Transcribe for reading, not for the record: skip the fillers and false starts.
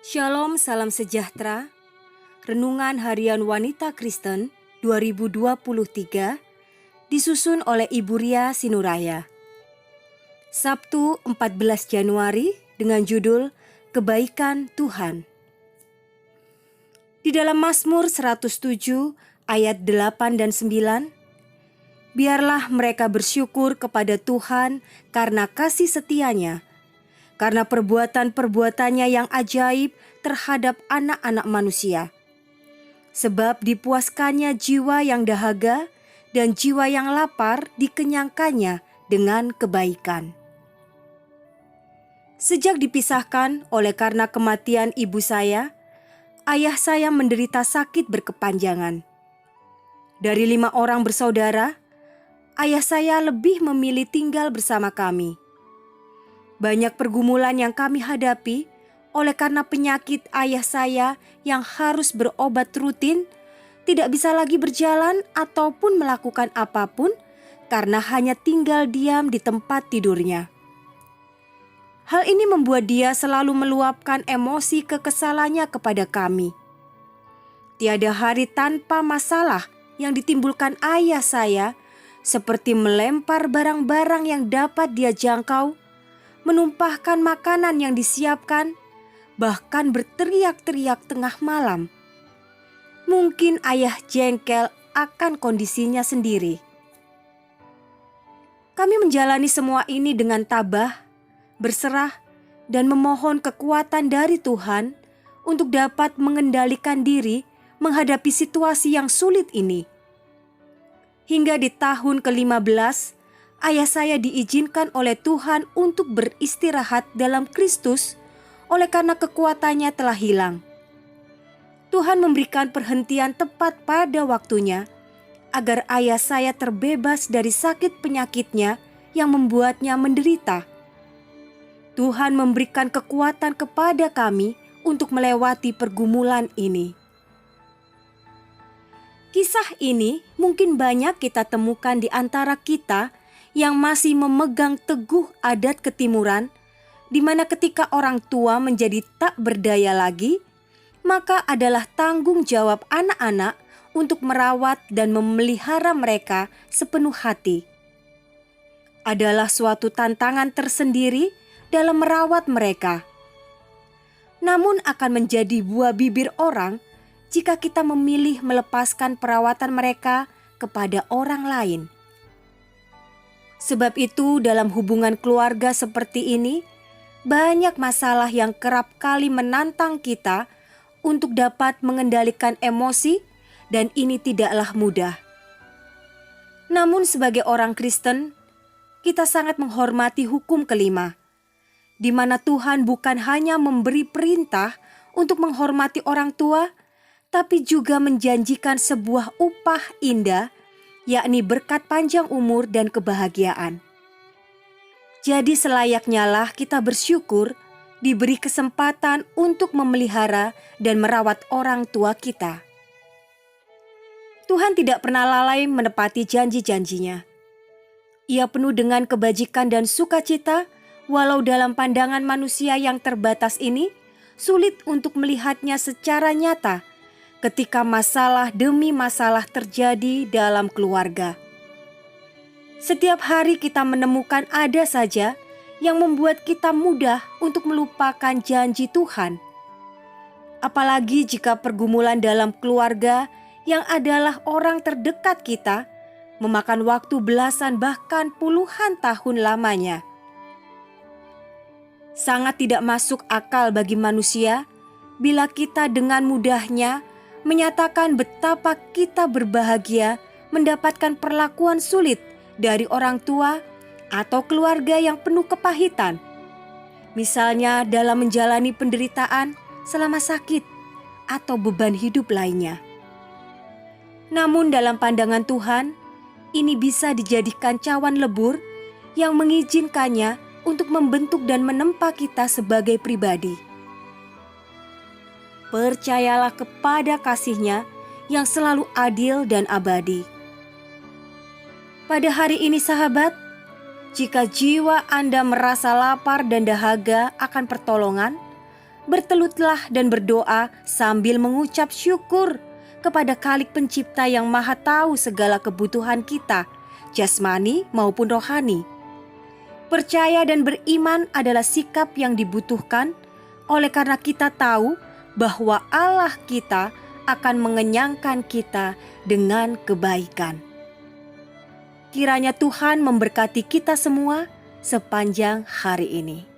Shalom, salam sejahtera. Renungan Harian Wanita Kristen 2023 disusun oleh Ibu Ria Sinuraya. Sabtu 14 Januari dengan judul Kebaikan Tuhan. Di dalam Mazmur 107 ayat 8 dan 9, biarlah mereka bersyukur kepada Tuhan karena kasih setianya, karena perbuatan-perbuatannya yang ajaib terhadap anak-anak manusia. Sebab dipuaskannya jiwa yang dahaga dan jiwa yang lapar dikenyangkannya dengan kebaikan. Sejak dipisahkan oleh karena kematian ibu saya, ayah saya menderita sakit berkepanjangan. Dari 5 orang bersaudara, ayah saya lebih memilih tinggal bersama kami. Banyak pergumulan yang kami hadapi oleh karena penyakit ayah saya yang harus berobat rutin, tidak bisa lagi berjalan ataupun melakukan apapun karena hanya tinggal diam di tempat tidurnya. Hal ini membuat dia selalu meluapkan emosi kekesalannya kepada kami. Tiada hari tanpa masalah yang ditimbulkan ayah saya, seperti melempar barang-barang yang dapat dia jangkau, menumpahkan makanan yang disiapkan, bahkan berteriak-teriak tengah malam. Mungkin ayah jengkel akan kondisinya sendiri. Kami menjalani semua ini dengan tabah, berserah, dan memohon kekuatan dari Tuhan untuk dapat mengendalikan diri menghadapi situasi yang sulit ini. Hingga di tahun ke-15, ayah saya diizinkan oleh Tuhan untuk beristirahat dalam Kristus oleh karena kekuatannya telah hilang. Tuhan memberikan perhentian tepat pada waktunya agar ayah saya terbebas dari sakit penyakitnya yang membuatnya menderita. Tuhan memberikan kekuatan kepada kami untuk melewati pergumulan ini. Kisah ini mungkin banyak kita temukan di antara kita yang masih memegang teguh adat ketimuran, di mana ketika orang tua menjadi tak berdaya lagi, maka adalah tanggung jawab anak-anak untuk merawat dan memelihara mereka sepenuh hati. Adalah suatu tantangan tersendiri dalam merawat mereka. Namun akan menjadi buah bibir orang jika kita memilih melepaskan perawatan mereka kepada orang lain. Sebab itu dalam hubungan keluarga seperti ini, banyak masalah yang kerap kali menantang kita untuk dapat mengendalikan emosi, dan ini tidaklah mudah. Namun sebagai orang Kristen, kita sangat menghormati hukum kelima, di mana Tuhan bukan hanya memberi perintah untuk menghormati orang tua, tapi juga menjanjikan sebuah upah indah, yakni berkat panjang umur dan kebahagiaan. Jadi selayaknya lah kita bersyukur diberi kesempatan untuk memelihara dan merawat orang tua kita. Tuhan tidak pernah lalai menepati janji-janjinya. Ia penuh dengan kebajikan dan sukacita, walau dalam pandangan manusia yang terbatas ini, sulit untuk melihatnya secara nyata ketika masalah demi masalah terjadi dalam keluarga. Setiap hari kita menemukan ada saja yang membuat kita mudah untuk melupakan janji Tuhan. Apalagi jika pergumulan dalam keluarga yang adalah orang terdekat kita memakan waktu belasan bahkan puluhan tahun lamanya. Sangat tidak masuk akal bagi manusia bila kita dengan mudahnya menyatakan betapa kita berbahagia mendapatkan perlakuan sulit dari orang tua atau keluarga yang penuh kepahitan. Misalnya dalam menjalani penderitaan selama sakit atau beban hidup lainnya. Namun dalam pandangan Tuhan, ini bisa dijadikan cawan lebur yang mengizinkannya untuk membentuk dan menempa kita sebagai pribadi. Percayalah kepada kasih-Nya yang selalu adil dan abadi. Pada hari ini sahabat, jika jiwa Anda merasa lapar dan dahaga akan pertolongan, bertelutlah dan berdoa sambil mengucap syukur kepada Khalik Pencipta yang Maha Tahu segala kebutuhan kita, jasmani maupun rohani. Percaya dan beriman adalah sikap yang dibutuhkan oleh karena kita tahu bahwa Allah kita akan mengenyangkan kita dengan kebaikan. Kiranya Tuhan memberkati kita semua sepanjang hari ini.